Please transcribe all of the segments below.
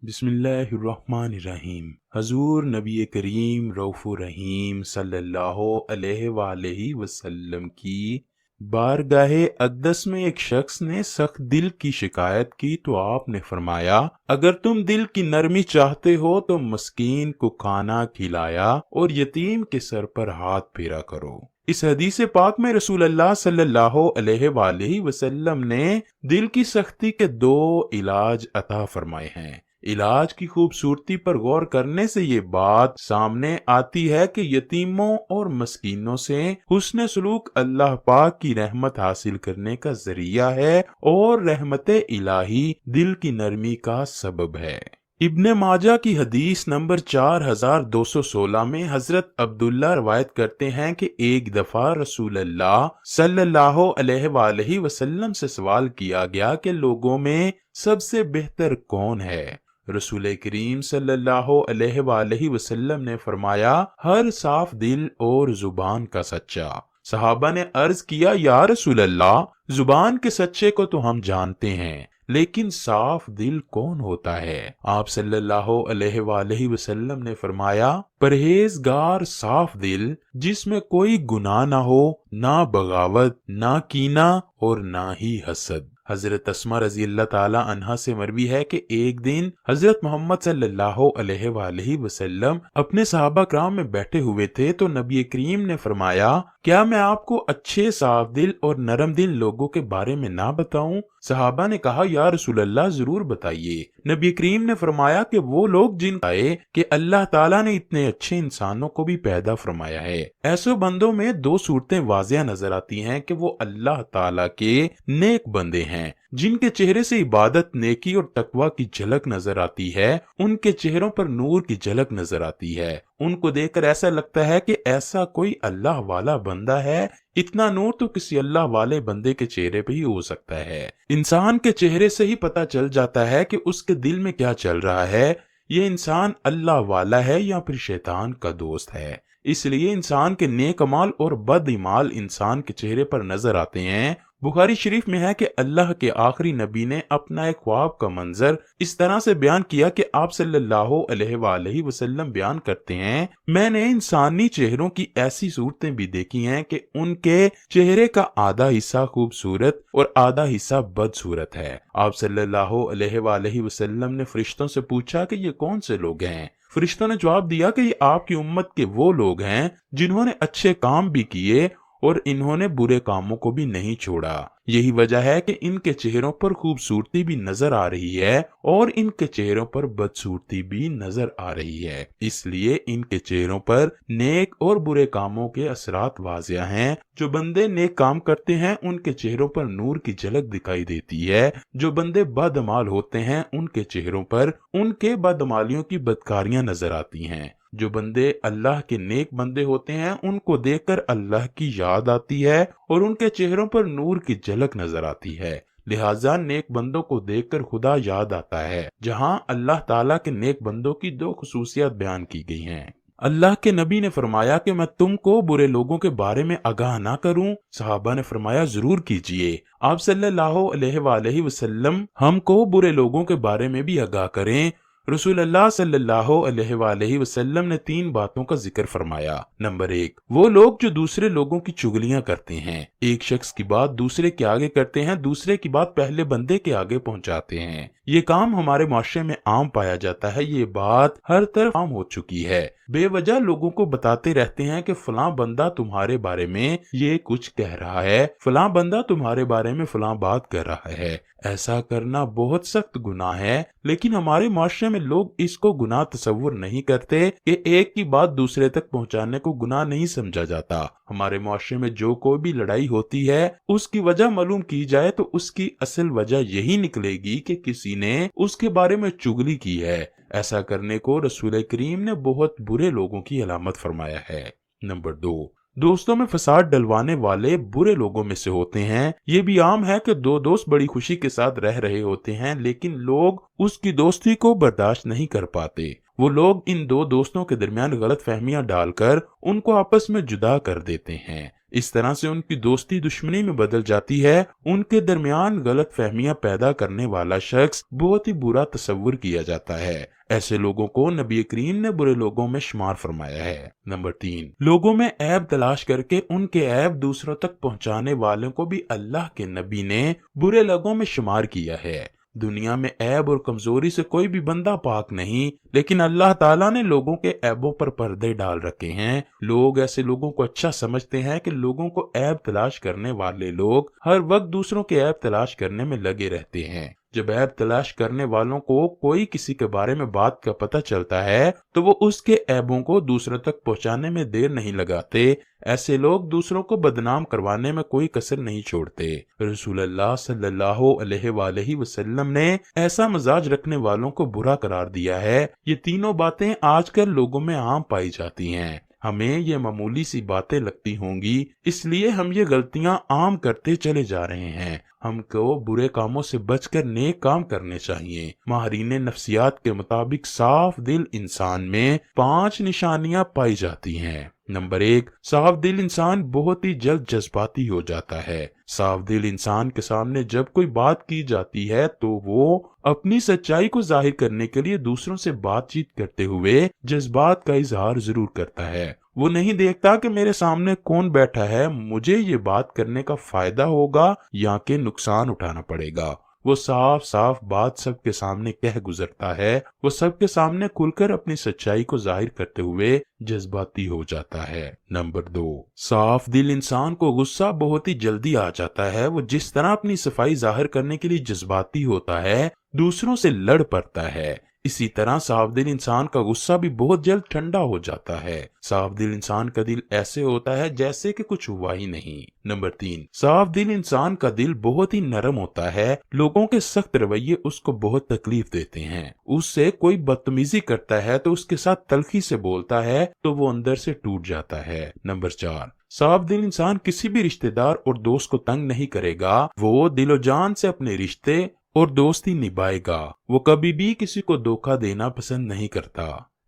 بسم اللہ الرحمن الرحیم۔ حضور نبی کریم رؤوف الرحیم صلی اللہ علیہ وآلہ وسلم کی بارگاہ اقدس میں ایک شخص نے سخت دل کی شکایت کی تو آپ نے فرمایا، اگر تم دل کی نرمی چاہتے ہو تو مسکین کو کھانا کھلایا اور یتیم کے سر پر ہاتھ پھیرا کرو۔ اس حدیث پاک میں رسول اللہ صلی اللہ علیہ وآلہ وسلم نے دل کی سختی کے دو علاج عطا فرمائے ہیں۔ علاج کی خوبصورتی پر غور کرنے سے یہ بات سامنے آتی ہے کہ یتیموں اور مسکینوں سے حسن سلوک اللہ پاک کی رحمت حاصل کرنے کا ذریعہ ہے اور رحمت الہی دل کی نرمی کا سبب ہے۔ ابن ماجہ کی حدیث نمبر 4216 میں حضرت عبداللہ روایت کرتے ہیں کہ ایک دفعہ رسول اللہ صلی اللہ علیہ وآلہ وسلم سے سوال کیا گیا کہ لوگوں میں سب سے بہتر کون ہے؟ رسول کریم صلی اللہ علیہ وآلہ وسلم نے فرمایا، ہر صاف دل اور زبان کا سچا۔ صحابہ نے عرض کیا، یا رسول اللہ، زبان کے سچے کو تو ہم جانتے ہیں، لیکن صاف دل کون ہوتا ہے؟ آپ صلی اللہ علیہ وآلہ وسلم نے فرمایا، پرہیزگار صاف دل جس میں کوئی گناہ نہ ہو، نہ بغاوت، نہ کینہ اور نہ ہی حسد۔ حضرت اسماء رضی اللہ تعالی عنہا سے مروی ہے کہ ایک دن حضرت محمد صلی اللہ علیہ وآلہ وسلم اپنے صحابہ کرام میں بیٹھے ہوئے تھے تو نبی کریم نے فرمایا، کیا میں آپ کو اچھے صاف دل اور نرم دل لوگوں کے بارے میں نہ بتاؤں؟ صحابہ نے کہا، یا رسول اللہ ضرور بتائیے۔ نبی کریم نے فرمایا کہ وہ لوگ جن کا کہ اللہ تعالیٰ نے اتنے اچھے انسانوں کو بھی پیدا فرمایا ہے۔ ایسے بندوں میں دو صورتیں واضح نظر آتی ہیں کہ وہ اللہ تعالیٰ کے نیک بندے ہیں، جن کے چہرے سے عبادت، نیکی اور تقوی کی جھلک نظر آتی ہے، ان کے چہروں پر نور کی جھلک نظر آتی ہے، ان کو دیکھ کر ایسا لگتا ہے کہ ایسا کوئی اللہ والا بندہ ہے۔ اتنا نور تو کسی اللہ والے بندے کے چہرے پہ ہی ہو سکتا ہے۔ انسان کے چہرے سے ہی پتہ چل جاتا ہے کہ اس کے دل میں کیا چل رہا ہے، یہ انسان اللہ والا ہے یا پھر شیطان کا دوست ہے۔ اس لیے انسان کے نیک اعمال اور بد اعمال انسان کے چہرے پر نظر آتے ہیں۔ بخاری شریف میں ہے کہ اللہ کے آخری نبی نے اپنا ایک خواب کا منظر اس طرح سے بیان کیا کہ آپ صلی اللہ علیہ وآلہ وسلم بیان کرتے ہیں، میں نے انسانی چہروں کی ایسی صورتیں بھی دیکھی ہیں کہ ان کے چہرے کا آدھا حصہ خوبصورت اور آدھا حصہ بدصورت ہے۔ آپ صلی اللہ علیہ وآلہ وسلم نے فرشتوں سے پوچھا کہ یہ کون سے لوگ ہیں؟ فرشتوں نے جواب دیا کہ یہ آپ کی امت کے وہ لوگ ہیں جنہوں نے اچھے کام بھی کیے اور انہوں نے برے کاموں کو بھی نہیں چھوڑا۔ یہی وجہ ہے کہ ان کے چہروں پر خوبصورتی بھی نظر آ رہی ہے اور ان کے چہروں پر بدصورتی بھی نظر آ رہی ہے۔ اس لیے ان کے چہروں پر نیک اور برے کاموں کے اثرات واضح ہیں۔ جو بندے نیک کام کرتے ہیں ان کے چہروں پر نور کی جھلک دکھائی دیتی ہے، جو بندے بدعمال ہوتے ہیں ان کے چہروں پر ان کے بدعمالیوں کی بدکاریاں نظر آتی ہیں۔ جو بندے اللہ کے نیک بندے ہوتے ہیں ان کو دیکھ کر اللہ کی یاد آتی ہے اور ان کے چہروں پر نور کی جھلک نظر آتی ہے۔ لہٰذا نیک بندوں کو دیکھ کر خدا یاد آتا ہے۔ جہاں اللہ تعالیٰ کے نیک بندوں کی دو خصوصیات بیان کی گئی ہیں۔ اللہ کے نبی نے فرمایا کہ میں تم کو برے لوگوں کے بارے میں آگاہ نہ کروں؟ صحابہ نے فرمایا، ضرور کیجئے۔ آپ صلی اللہ علیہ وآلہ وسلم ہم کو برے لوگوں کے بارے میں بھی آگاہ کریں۔ رسول اللہ صلی اللہ علیہ وآلہ وسلم نے 3 باتوں کا ذکر فرمایا۔ نمبر 1، وہ لوگ جو دوسرے لوگوں کی چغلیاں کرتے ہیں، ایک شخص کی بات دوسرے کے آگے کرتے ہیں، دوسرے کی بات پہلے بندے کے آگے پہنچاتے ہیں۔ یہ کام ہمارے معاشرے میں عام پایا جاتا ہے، یہ بات ہر طرف عام ہو چکی ہے۔ بے وجہ لوگوں کو بتاتے رہتے ہیں کہ فلاں بندہ تمہارے بارے میں یہ کچھ کہہ رہا ہے، فلاں بندہ تمہارے بارے میں فلاں بات کر رہا ہے۔ ایسا کرنا بہت سخت گناہ ہے، لیکن ہمارے معاشرے میں لوگ اس کو گناہ تصور نہیں کرتے کہ ایک کی بات دوسرے تک پہنچانے کو گناہ نہیں سمجھا جاتا۔ ہمارے معاشرے میں جو کوئی بھی لڑائی ہوتی ہے اس کی وجہ معلوم کی جائے تو اس کی اصل وجہ یہی نکلے گی کہ کسی نے اس کے بارے میں چغلی کی ہے۔ ایسا کرنے کو رسول کریم نے بہت برے لوگوں کی علامت فرمایا ہے۔ نمبر 2، دوستوں میں فساد ڈلوانے والے برے لوگوں میں سے ہوتے ہیں۔ یہ بھی عام ہے کہ 2 دوست بڑی خوشی کے ساتھ رہ رہے ہوتے ہیں لیکن لوگ اس کی دوستی کو برداشت نہیں کر پاتے۔ وہ لوگ ان 2 دوستوں کے درمیان غلط فہمیاں ڈال کر ان کو آپس میں جدا کر دیتے ہیں۔ اس طرح سے ان کی دوستی دشمنی میں بدل جاتی ہے۔ ان کے درمیان غلط فہمیاں پیدا کرنے والا شخص بہت ہی برا تصور کیا جاتا ہے۔ ایسے لوگوں کو نبی کریم نے برے لوگوں میں شمار فرمایا ہے۔ نمبر 3، لوگوں میں عیب تلاش کر کے ان کے عیب دوسروں تک پہنچانے والوں کو بھی اللہ کے نبی نے برے لوگوں میں شمار کیا ہے۔ دنیا میں عیب اور کمزوری سے کوئی بھی بندہ پاک نہیں، لیکن اللہ تعالیٰ نے لوگوں کے عیبوں پر پردے ڈال رکھے ہیں۔ لوگ ایسے لوگوں کو اچھا سمجھتے ہیں کہ لوگوں کو عیب تلاش کرنے والے لوگ ہر وقت دوسروں کے عیب تلاش کرنے میں لگے رہتے ہیں۔ جب عیب تلاش کرنے والوں کو کوئی کسی کے بارے میں بات کا پتہ چلتا ہے تو وہ اس کے عیبوں کو دوسروں تک پہنچانے میں دیر نہیں لگاتے۔ ایسے لوگ دوسروں کو بدنام کروانے میں کوئی کسر نہیں چھوڑتے۔ رسول اللہ صلی اللہ علیہ وآلہ وسلم نے ایسا مزاج رکھنے والوں کو برا قرار دیا ہے۔ یہ تینوں باتیں آج کل لوگوں میں عام پائی جاتی ہیں۔ ہمیں یہ معمولی سی باتیں لگتی ہوں گی، اس لیے ہم یہ غلطیاں عام کرتے چلے جا رہے ہیں۔ ہم کو برے کاموں سے بچ کر نیک کام کرنے چاہیے۔ ماہرین نفسیات کے مطابق صاف دل انسان میں 5 نشانیاں پائی جاتی ہیں۔ نمبر 1، صاف دل انسان بہت ہی جلد جذباتی ہو جاتا ہے۔ صاف دل انسان کے سامنے جب کوئی بات کی جاتی ہے تو وہ اپنی سچائی کو ظاہر کرنے کے لیے دوسروں سے بات چیت کرتے ہوئے جذبات کا اظہار ضرور کرتا ہے۔ وہ نہیں دیکھتا کہ میرے سامنے کون بیٹھا ہے، مجھے یہ بات کرنے کا فائدہ ہوگا یا کہ نقصان اٹھانا پڑے گا۔ وہ صاف صاف بات سب کے سامنے کہہ گزرتا ہے۔ وہ سب کے سامنے کھل کر اپنی سچائی کو ظاہر کرتے ہوئے جذباتی ہو جاتا ہے۔ نمبر 2، صاف دل انسان کو غصہ بہت ہی جلدی آ جاتا ہے۔ وہ جس طرح اپنی صفائی ظاہر کرنے کے لیے جذباتی ہوتا ہے، دوسروں سے لڑ پڑتا ہے، اسی طرح صاف دل انسان کا غصہ بھی بہت جلد ٹھنڈا ہو جاتا ہے۔ صاف دل انسان کا دل ایسے ہوتا ہے جیسے کہ کچھ ہوا ہی نہیں۔ نمبر 3، صاف دل انسان کا دل بہت ہی نرم ہوتا ہے۔ لوگوں کے سخت رویے اس کو بہت تکلیف دیتے ہیں۔ اس سے کوئی بدتمیزی کرتا ہے تو اس کے ساتھ تلخی سے بولتا ہے تو وہ اندر سے ٹوٹ جاتا ہے۔ نمبر 4، صاف دل انسان کسی بھی رشتہ دار اور دوست کو تنگ نہیں کرے گا۔ وہ دل و جان سے اپنے رشتے اور دوستی نبھائے گا۔ وہ کبھی بھی کسی کو دھوکہ دینا پسند نہیں کرتا۔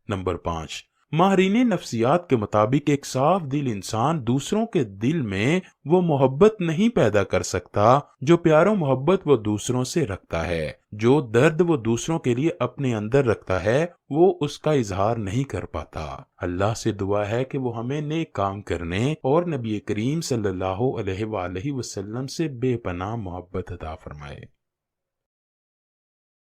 نمبر 5، ماہرین نفسیات کے مطابق ایک صاف دل انسان دوسروں کے دل میں وہ محبت نہیں پیدا کر سکتا جو پیار و محبت وہ دوسروں سے رکھتا ہے۔ جو درد وہ دوسروں کے لیے اپنے اندر رکھتا ہے وہ اس کا اظہار نہیں کر پاتا۔ اللہ سے دعا ہے کہ وہ ہمیں نیک کام کرنے اور نبی کریم صلی اللہ علیہ وآلہ وسلم سے بے پناہ محبت عطا فرمائے۔